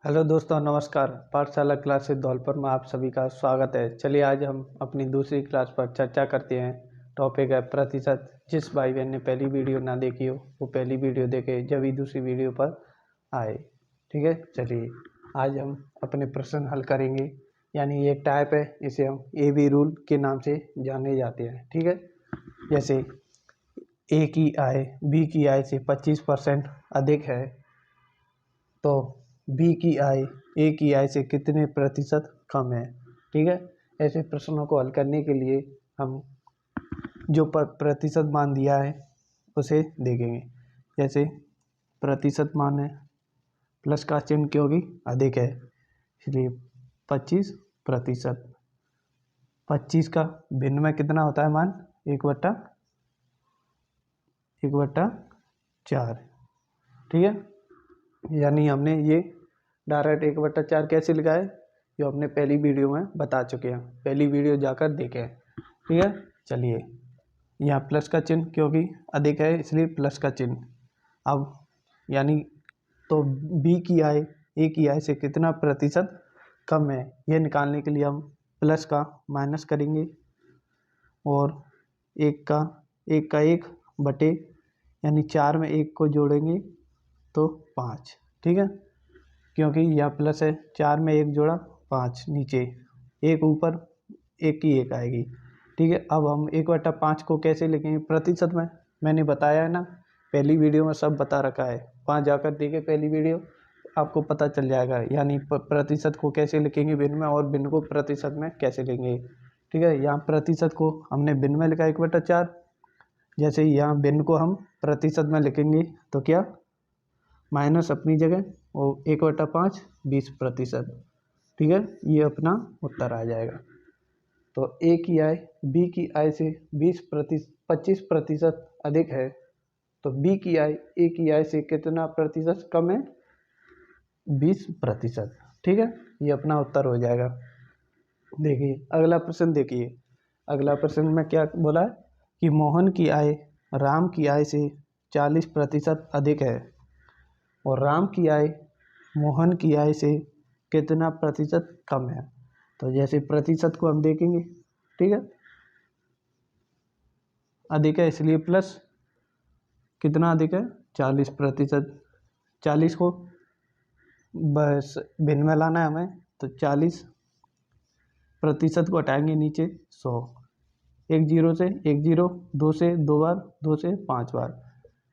Hello दोस्तों, नमस्कार। पाठशाला क्लासेस धौलपुर में आप सभी का स्वागत है। चलिए आज हम अपनी दूसरी क्लास पर चर्चा करते हैं। टॉपिक है प्रतिशत। जिस भाई बहन ने पहली वीडियो ना देखी हो वो पहली वीडियो देखे जब ही दूसरी वीडियो पर आए। ठीक है, चलिए आज हम अपने प्रश्न हल करेंगे। यानी ये एक टाइप है, इसे हम AB रूल के नाम से जाने जाते हैं। ठीक है, जैसे A की आय B की आय से 25% अधिक है तो B की आय A की आय से कितने प्रतिशत कम है। ठीक है, ऐसे प्रश्नों को हल करने के लिए हम जो प्रतिशत मान दिया है उसे देखेंगे। जैसे प्रतिशत मान है, प्लस का चिन्ह क्योंकि अधिक है इसलिए 25%। 25 का भिन्न में कितना होता है मान? 1/4। ठीक है, यानी हमने ये डायरेक्ट 1/4 कैसे लिखा है जो हमने पहली वीडियो में बता चुके हैं। पहली वीडियो जाकर देखें। ठीक है, चलिए यहाँ प्लस का चिन्ह क्योंकि अधिक है इसलिए प्लस का चिन्ह। अब यानी तो B की आय A की आय से कितना प्रतिशत कम है यह निकालने के लिए हम प्लस का माइनस करेंगे और एक का 1 बटे यानी 4 में 1 को जोड़ेंगे तो 5। ठीक है, क्योंकि यह प्लस है, 4 में 1 जोड़ा 5, नीचे 1 ऊपर 1 की 1 आएगी। ठीक है, अब हम 1/5 को कैसे लिखेंगे प्रतिशत में? मैंने बताया है ना, पहली वीडियो में सब बता रखा है। वहाँ जाकर देखें पहली वीडियो, आपको पता चल जाएगा। यानी प्रतिशत को कैसे लिखेंगे भिन्न में और भिन्न को प्रतिशत में कैसे लेंगे। ठीक है, यहाँ प्रतिशत को हमने भिन्न में लिखा 1/4। जैसे यहाँ भिन्न को हम प्रतिशत में लिखेंगे तो क्या माइनस अपनी जगह और 1/5 20%। ठीक है, ये अपना उत्तर आ जाएगा। तो A की आय B की आय से 25% अधिक है तो B की आय A की आय से कितना प्रतिशत कम है? 20%। ठीक है, ये अपना उत्तर हो जाएगा। देखिए अगला प्रश्न, देखिए अगला प्रश्न में क्या बोला है कि मोहन की आय राम की आय से 40% अधिक है और राम की आय मोहन की आय से कितना प्रतिशत कम है। तो जैसे प्रतिशत को हम देखेंगे, ठीक है, अधिक है इसलिए प्लस, कितना अधिक है? 40%। 40 को बस भिन्न में लाना है हमें तो 40% को हटाएंगे नीचे 100। 1 0 से 1 0, 2 से 2 बार, 2 से 5 बार,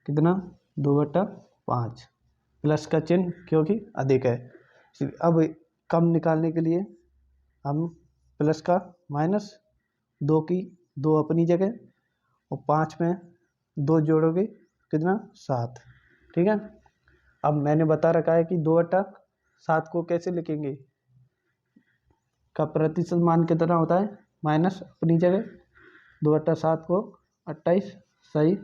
कितना? 2/5। प्लस का चिन्ह क्योंकि अधिक है। अब कम निकालने के लिए हम प्लस का माइनस, 2 की 2 अपनी जगह और 5 में 2 जोड़ोगे कितना? 7। ठीक है, अब मैंने बता रखा है कि 2/7 को कैसे लिखेंगे, का प्रतिशत मान कितना होता है? माइनस अपनी जगह 2/7 को 28 सही,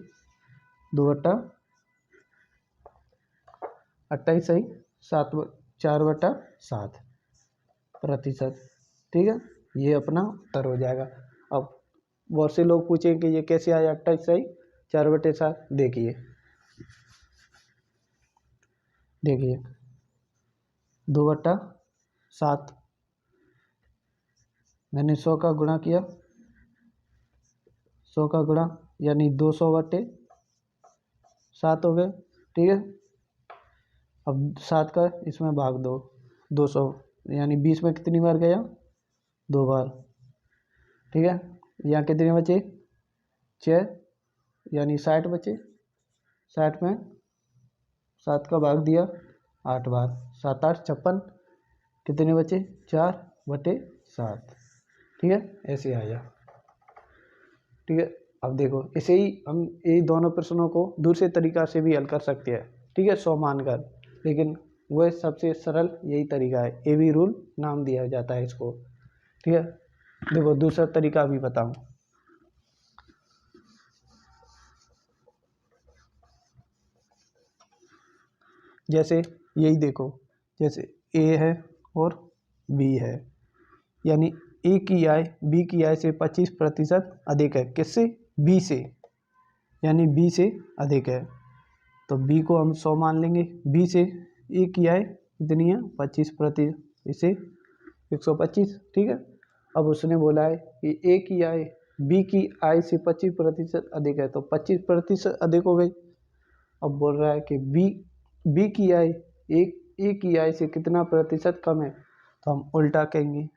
2/28 सही, 4/7 प्रतिशत। ठीक है, ये अपना उत्तर हो जाएगा। अब बहुत से लोग पूछेंगे कि ये कैसे आया 28 सही 4/7। देखिए 2/7 मैंने 100 का गुणा किया, 100 का गुणा यानी 200/7 हो गए। ठीक है, अब 7 का इसमें भाग दो, 200 यानी 20 में कितनी बार गया? 2 बार। ठीक है, यहाँ कितने बचे? 6 यानी 60 बचे। 60 में 7 का भाग दिया 8 बार, 7 8 56, कितने बचे? 4/7। ठीक है, ऐसे आया। ठीक है, अब देखो इसे ही हम ये दोनों प्रश्नों को दूसरे तरीका से भी हल कर सकते हैं। ठीक है, 100 मानकर, लेकिन वह सबसे सरल यही तरीका है, AB रूल नाम दिया जाता है इसको। ठीक है, देखो दूसरा तरीका भी बताऊं। जैसे यही देखो, जैसे A है और B है, यानी A की आय B की आय से 25% अधिक है। किससे? B से, यानी B से अधिक है तो B को हम 100 मान लेंगे। B से A की आय कितनी है 25%, इसे 125, ठीक है। अब उसने बोला है कि ए की आय बी की आय से 25% अधिक है, तो 25% अधिक हो गई। अब बोल रहा है कि बी की आय ए की आय से कितना प्रतिशत कम है, तो हम उल्टा कहेंगे।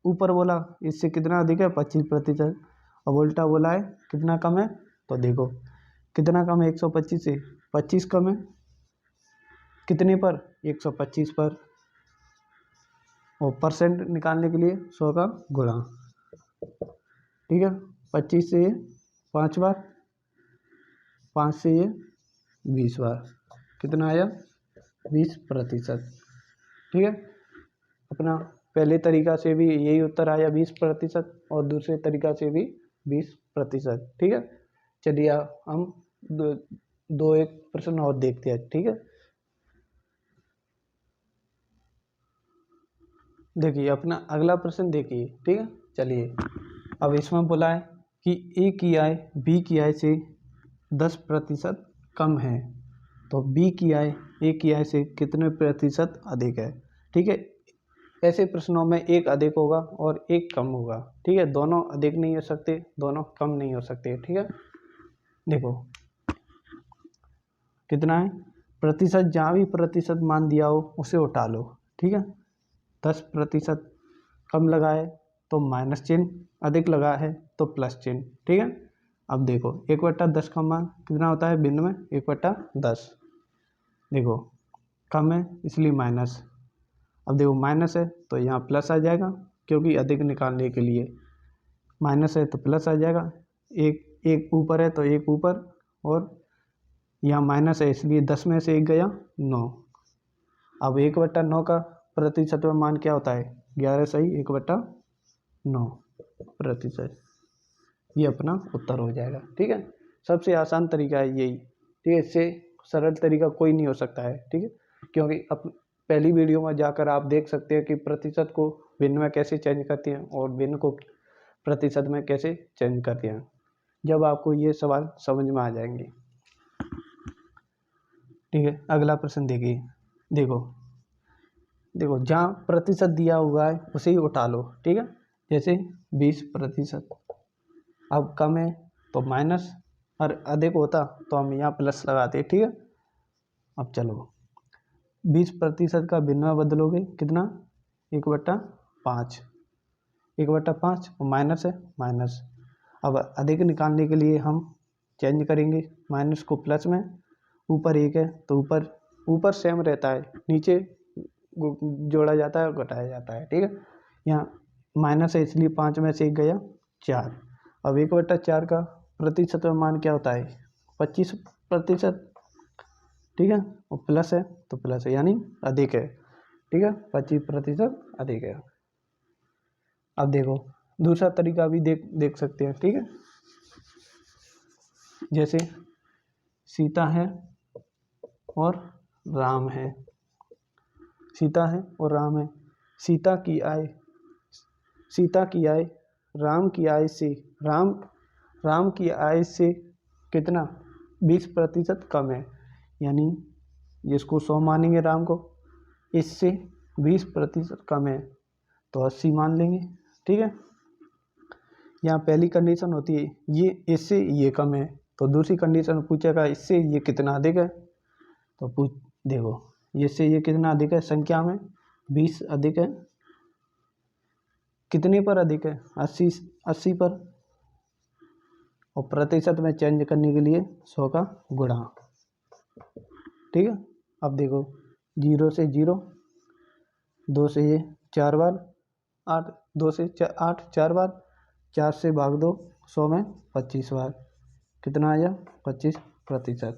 ऊपर बोला इससे कितना अधिक है 25%, अब उल्टा बोला है कितना कम है, तो देखो कितना कम है 125 से 25 कम है, कितने पर 125 पर। और परसेंट निकालने के लिए 100 का गुणा, ठीक है। 25 से ये 5 बार, 5 से ये 20 बार, कितना आया 20%, ठीक है। अपना पहले तरीका से भी यही उत्तर आया 20% और दूसरे तरीका से भी 20%, ठीक है। चलिए हम दो एक प्रश्न और देखते हैं, ठीक है। देखिए अपना अगला प्रश्न देखिए, ठीक है। चलिए अब इसमें बोला है कि ए की आय बी की आय से 10% कम है, तो बी की आय ए की आय से कितने प्रतिशत अधिक है, ठीक है। ऐसे प्रश्नों में एक अधिक होगा और एक कम होगा, ठीक है। दोनों अधिक नहीं हो सकते, दोनों कम नहीं हो सकते, ठीक है। देखो कितना है प्रतिशत, जहाँ भी प्रतिशत मान दिया हो उसे उठा लो, ठीक है। 10% कम लगा है तो माइनस चिन्ह, अधिक लगा है तो प्लस चिन्ह, ठीक है। अब देखो 1/10 का मान कितना होता है भिन्न में 1/10, देखो कम है इसलिए माइनस। अब देखो माइनस है तो यहाँ प्लस आ जाएगा, क्योंकि अधिक निकालने के लिए माइनस है तो प्लस आ जाएगा। एक ऊपर है तो एक ऊपर, और यहाँ माइनस है इसलिए 10 में से 1 गया 9। अब 1/9 का प्रतिशत में मान क्या होता है 11 सही 1/9%, ये अपना उत्तर हो जाएगा, ठीक है। सबसे आसान तरीका है यही, ठीक है। इससे सरल तरीका कोई नहीं हो सकता है, ठीक है। क्योंकि पहली वीडियो में जाकर आप देख सकते हैं कि प्रतिशत को भिन्न में कैसे चेंज करते हैं और भिन्न को प्रतिशत में कैसे चेंज करते हैं, जब आपको ये सवाल समझ में आ जाएंगे, ठीक है। अगला प्रश्न देखिए, देखो जहाँ प्रतिशत दिया हुआ है उसे ही उठा लो, ठीक है। जैसे 20%, अब कम है तो माइनस, और अधिक होता तो हम यहाँ प्लस लगाते, ठीक है। अब चलो 20% का भिन्न में बदलोगे कितना 1/5, 1/5 और माइनस है माइनस। अब अधिक निकालने के लिए हम चेंज करेंगे माइनस को प्लस में, ऊपर 1 है तो ऊपर सेम रहता है, नीचे जोड़ा जाता है और घटाया जाता है, ठीक है। यहाँ माइनस है इसलिए 5 में से 1 गया 4। अब 1/4 का प्रतिशत में मान क्या होता है 25%, ठीक है। और प्लस है तो प्लस है यानी अधिक है, ठीक है। 25% अधिक है। अब देखो दूसरा तरीका भी देख सकते हैं, ठीक है। जैसे सीता है और राम है, सीता है और राम है। सीता की आय राम की आय से राम की आय से कितना 20% कम है, यानी जिसको 100 मानेंगे राम को, इससे 20% कम है तो 80 मान लेंगे, ठीक है। यहाँ पहली कंडीशन होती है ये इससे ये कम है, तो दूसरी कंडीशन पूछेगा इससे ये कितना अधिक है, तो देखो इससे ये कितना अधिक है, संख्या में 20 अधिक है, कितने पर अधिक है 80 पर, और प्रतिशत में चेंज करने के लिए 100 का गुणा, ठीक है। अब देखो 0 से 0, 2 से ये 4 बार, 8 2 से 8 4 बार, 4 से भाग दो 100 में 25 बार, कितना आया 25%,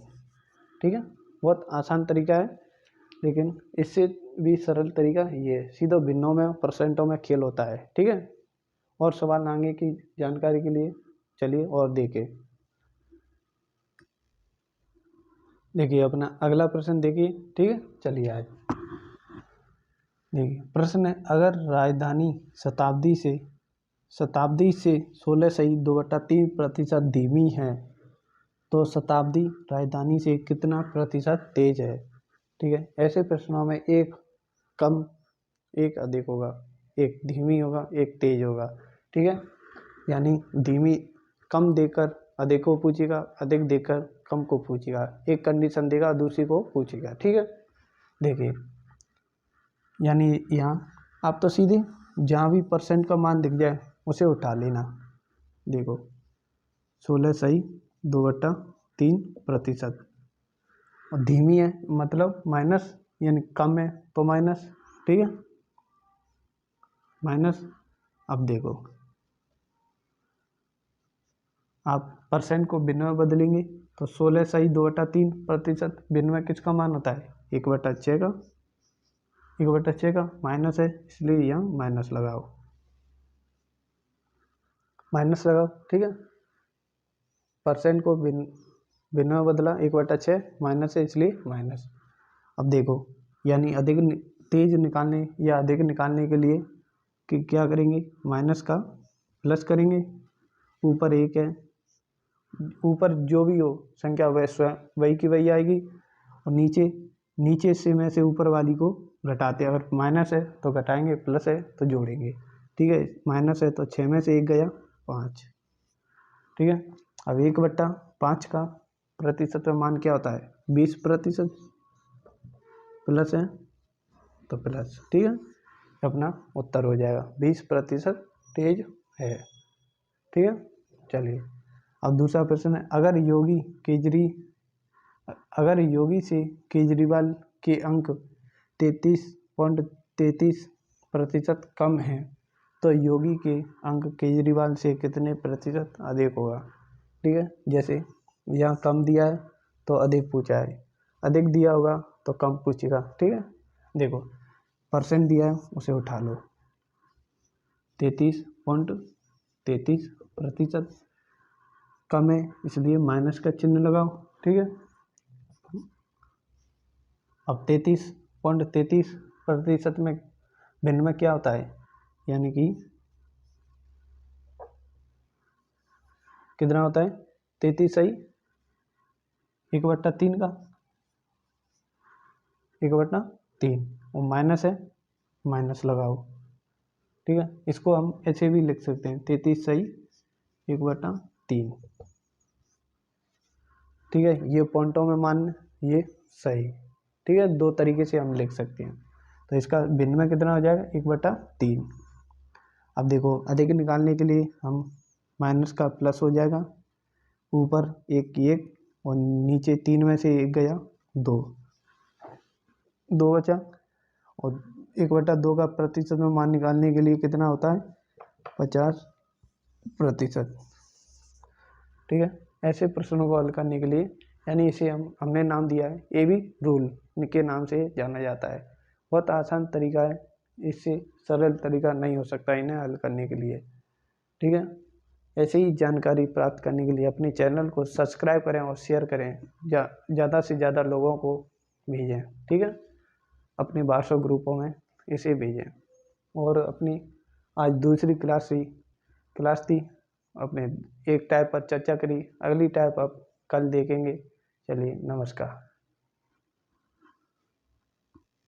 ठीक है। बहुत आसान तरीका है, लेकिन इससे भी सरल तरीका ये है, सीधे भिन्नों में परसेंटों में खेल होता है, ठीक है। और सवाल आगे की जानकारी के लिए चलिए और देखिए अपना अगला प्रश्न देखिए, ठीक है। चलिए आज देखिए प्रश्न है, अगर राजधानी शताब्दी से 16 सही 2/3% धीमी है तो शताब्दी राजधानी से कितना प्रतिशत तेज है, ठीक है। ऐसे प्रश्नों में एक कम, एक अधिक होगा, एक धीमी होगा, एक तेज होगा। ठीक है, यानी धीमी कम देकर अधिक को पूछेगा, अधिक देकर कम को पूछेगा, एक कंडीशन देगा दूसरी को पूछेगा। ठीक है, देखिए यानी यहाँ आप तो सीधे जहाँ भी परसेंट का मान दिख जाए उसे उठा लेना। देखो 16 सही 2/3%। और धीमी है मतलब माइनस, यानी कम है तो माइनस। ठीक है, माइनस। अब देखो आप परसेंट को भिन्न में बदलेंगे तो 16 सही 2/3%। भिन्न में किसका मान होता है? 1/6 का। 1/6 का माइनस है इसलिए यहाँ माइनस लगाओ, माइनस लगाओ। ठीक है, परसेंट को भिन्न में बदला, 1/6 माइनस है इसलिए माइनस। अब देखो यानी अधिक तेज निकालने या अधिक निकालने के लिए कि क्या करेंगे? माइनस का प्लस करेंगे। ऊपर एक है, ऊपर जो भी हो संख्या वह स्वयं वही की वही आएगी, और नीचे से में से ऊपर वाली को घटाते, अगर माइनस है तो घटाएंगे, प्लस है तो जोड़ेंगे। ठीक है, माइनस है तो 6 में से 1 गया 5। ठीक है, अब 1/5 का प्रतिशत में मान क्या होता है? 20%। प्लस है तो प्लस। ठीक है, अपना उत्तर हो जाएगा 20% तेज है। ठीक है, चलिए अब दूसरा प्रश्न है, अगर योगी से केजरीवाल के अंक 33.33% कम हैं तो योगी के अंक केजरीवाल से कितने प्रतिशत अधिक होगा? ठीक है, जैसे यहाँ कम दिया है तो अधिक पूछा है, अधिक दिया होगा तो कम पूछेगा। ठीक है, देखो परसेंट दिया है उसे उठा लो, 33.33%। कम है इसलिए माइनस का चिन्ह लगाओ। ठीक है, अब 33.33% में भिन्न में क्या होता है? यानी कि कितना होता है? 33 सही 1/3 का 1/3, और माइनस है माइनस लगाओ। ठीक है, इसको हम ऐसे भी लिख सकते हैं 33 सही 1/3। ठीक है, ये पॉइंटों में मान ये सही। ठीक है, दो तरीके से हम लिख सकते हैं। तो इसका भिन्न में कितना हो जाएगा? 1/3। अब देखो अधिक निकालने के लिए हम माइनस का प्लस हो जाएगा, ऊपर एक और नीचे 3 में से 1 गया 2 बचा, और 1/2 का प्रतिशत में मान निकालने के लिए कितना होता है? 50%। ठीक है, ऐसे प्रश्नों को हल करने के लिए, यानी इसे हमने नाम दिया है AB रूल के नाम से जाना जाता है। बहुत आसान तरीका है, इससे सरल तरीका नहीं हो सकता इन्हें हल करने के लिए। ठीक है, ऐसे ही जानकारी प्राप्त करने के लिए अपने चैनल को सब्सक्राइब करें और शेयर करें, ज़्यादा से ज़्यादा लोगों को भेजें। ठीक है, अपने व्हाट्सएप ग्रुपों में इसे भेजें। और अपनी आज दूसरी क्लास थी, अपने एक टाइप पर चर्चा करी, अगली टाइप अब कल देखेंगे। चलिए नमस्कार।